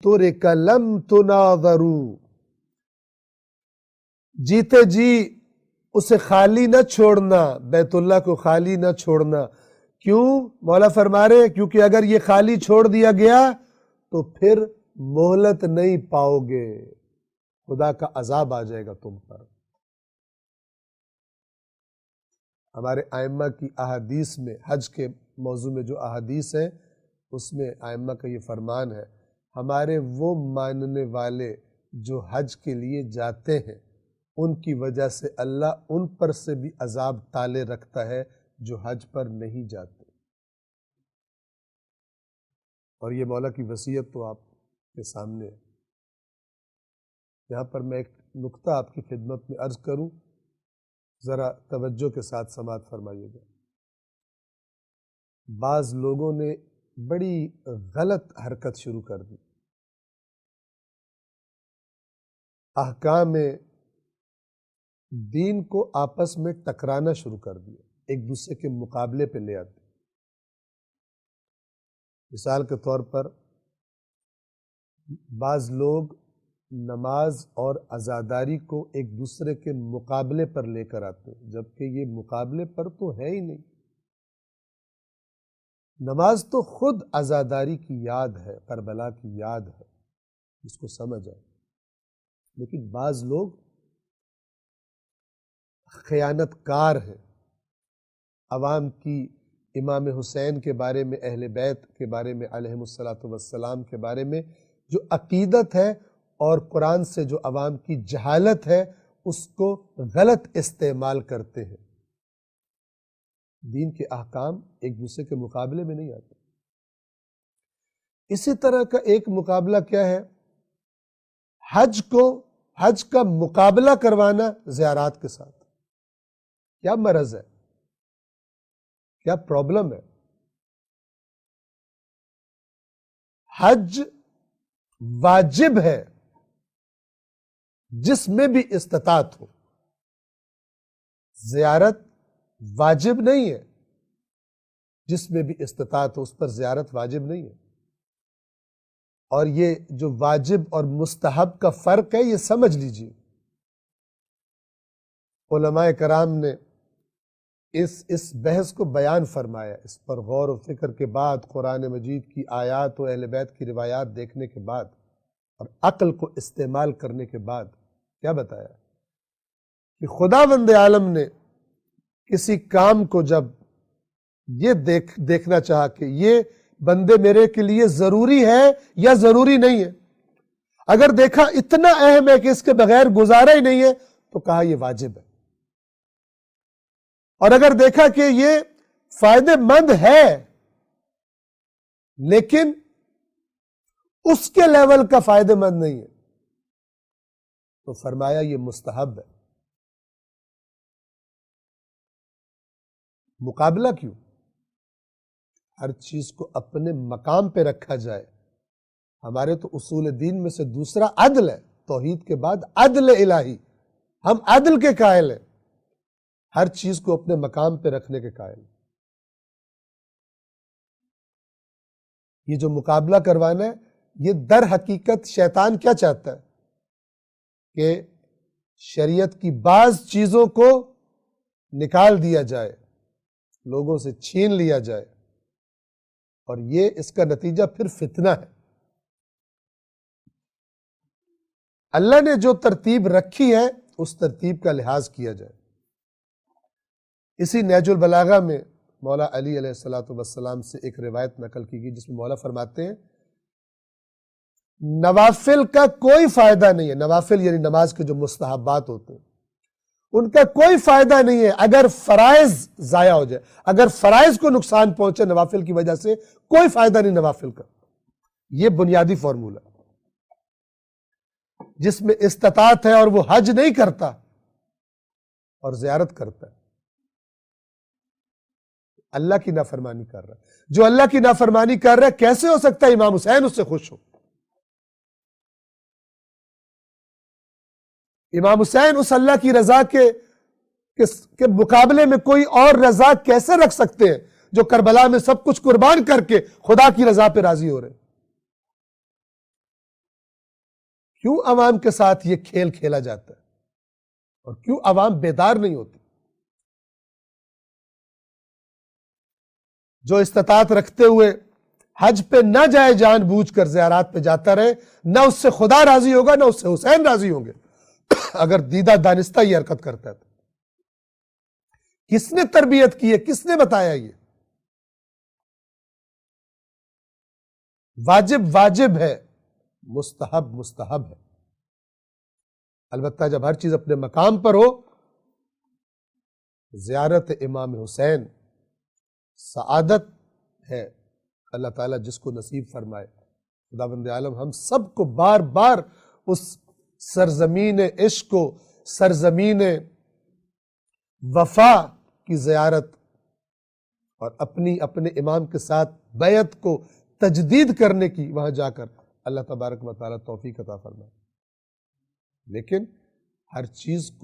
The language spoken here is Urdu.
ترک لم تناظروا، جیتے جی اسے خالی نہ چھوڑنا، بیت اللہ کو خالی نہ چھوڑنا۔ کیوں؟ مولا فرما رہے کیونکہ اگر یہ خالی چھوڑ دیا گیا تو پھر مہلت نہیں پاؤ گے، خدا کا عذاب آ جائے گا تم پر۔ ہمارے ائمہ کی احادیث میں، حج کے موضوع میں جو احادیث ہیں اس میں ائمہ کا یہ فرمان ہے، ہمارے وہ ماننے والے جو حج کے لیے جاتے ہیں ان کی وجہ سے اللہ ان پر سے بھی عذاب ٹالے رکھتا ہے جو حج پر نہیں جاتے۔ اور یہ مولا کی وصیت تو آپ کے سامنے ہے۔ یہاں پر میں ایک نکتہ آپ کی خدمت میں عرض کروں، ذرا توجہ کے ساتھ سماعت فرمائیے گا۔ بعض لوگوں نے بڑی غلط حرکت شروع کر دی، احکام دین کو آپس میں ٹکرانا شروع کر دیا، ایک دوسرے کے مقابلے پہ لے آتے۔ مثال کے طور پر بعض لوگ نماز اور عزاداری کو ایک دوسرے کے مقابلے پر لے کر آتے ہیں، جبکہ یہ مقابلے پر تو ہے ہی نہیں۔ نماز تو خود عزاداری کی یاد ہے، کربلا کی یاد ہے، اس کو سمجھ آئے۔ لیکن بعض لوگ خیانت کار ہیں، عوام کی امام حسین کے بارے میں، اہل بیت کے بارے میں علیہم السلام کے بارے میں جو عقیدت ہے اور قرآن سے جو عوام کی جہالت ہے اس کو غلط استعمال کرتے ہیں۔ دین کے احکام ایک دوسرے کے مقابلے میں نہیں آتے۔ اسی طرح کا ایک مقابلہ کیا ہے؟ حج کا مقابلہ کروانا زیارات کے ساتھ۔ کیا مرض ہے؟ کیا پرابلم ہے؟ حج واجب ہے جس میں بھی استطاعت ہو، زیارت واجب نہیں ہے، جس میں بھی استطاعت ہو اس پر زیارت واجب نہیں ہے۔ اور یہ جو واجب اور مستحب کا فرق ہے یہ سمجھ لیجیے۔ علماء کرام نے اس بحث کو بیان فرمایا، اس پر غور و فکر کے بعد، قرآن مجید کی آیات و اہل بیت کی روایات دیکھنے کے بعد اور عقل کو استعمال کرنے کے بعد کیا بتایا کہ خداوند عالم نے کسی کام کو جب یہ دیکھنا چاہا کہ یہ بندے میرے کے لیے ضروری ہے یا ضروری نہیں ہے، اگر دیکھا اتنا اہم ہے کہ اس کے بغیر گزارا ہی نہیں ہے تو کہا یہ واجب ہے، اور اگر دیکھا کہ یہ فائدے مند ہے لیکن اس کے لیول کا فائدے مند نہیں ہے تو فرمایا یہ مستحب ہے۔ مقابلہ کیوں؟ ہر چیز کو اپنے مقام پہ رکھا جائے۔ ہمارے تو اصول دین میں سے دوسرا عدل ہے، توحید کے بعد عدل الہی، ہم عدل کے قائل ہیں، ہر چیز کو اپنے مقام پہ رکھنے کے قائل۔ یہ جو مقابلہ کروانا ہے یہ در حقیقت شیطان کیا چاہتا ہے کہ شریعت کی بعض چیزوں کو نکال دیا جائے، لوگوں سے چھین لیا جائے، اور یہ اس کا نتیجہ پھر فتنہ ہے۔ اللہ نے جو ترتیب رکھی ہے اس ترتیب کا لحاظ کیا جائے۔ اسی نہج البلاغہ میں مولا علی علیہ السلام سے ایک روایت نقل کی گئی جس میں مولا فرماتے ہیں نوافل کا کوئی فائدہ نہیں ہے، نوافل یعنی نماز کے جو مستحبات ہوتے ہیں ان کا کوئی فائدہ نہیں ہے اگر فرائض ضائع ہو جائے، اگر فرائض کو نقصان پہنچے نوافل کی وجہ سے کوئی فائدہ نہیں نوافل کا۔ یہ بنیادی فارمولہ جس میں استطاعت ہے اور وہ حج نہیں کرتا اور زیارت کرتا ہے، اللہ کی نافرمانی کر رہا ہے۔ جو اللہ کی نافرمانی کر رہا ہے کیسے ہو سکتا ہے امام حسین اس سے خوش ہو؟ امام حسین اس اللہ کی رضا کے مقابلے میں کوئی اور رضا کیسے رکھ سکتے ہیں جو کربلا میں سب کچھ قربان کر کے خدا کی رضا پہ راضی ہو رہے ہیں؟ کیوں عوام کے ساتھ یہ کھیل کھیلا جاتا ہے اور کیوں عوام بیدار نہیں ہوتی؟ جو استطاعت رکھتے ہوئے حج پہ نہ جائے جان بوجھ کر زیارات پہ جاتا رہے، نہ اس سے خدا راضی ہوگا نہ اس سے حسین راضی ہوں گے اگر دیدہ دانستہ یہ حرکت کرتا ہے تو۔ کس نے تربیت کی ہے؟ کس نے بتایا یہ؟ واجب واجب ہے، مستحب مستحب ہے۔ البتہ جب ہر چیز اپنے مقام پر ہو، زیارت امام حسین سعادت ہے، اللہ تعالیٰ جس کو نصیب فرمائے۔ خداوند عالم ہم سب کو بار بار اس سرزمین عشق کو، سرزمین وفا کی زیارت اور اپنے امام کے ساتھ بیعت کو تجدید کرنے کی وہاں جا کر اللہ تبارک و تعالیٰ توفیق عطا فرمائے۔ لیکن ہر چیز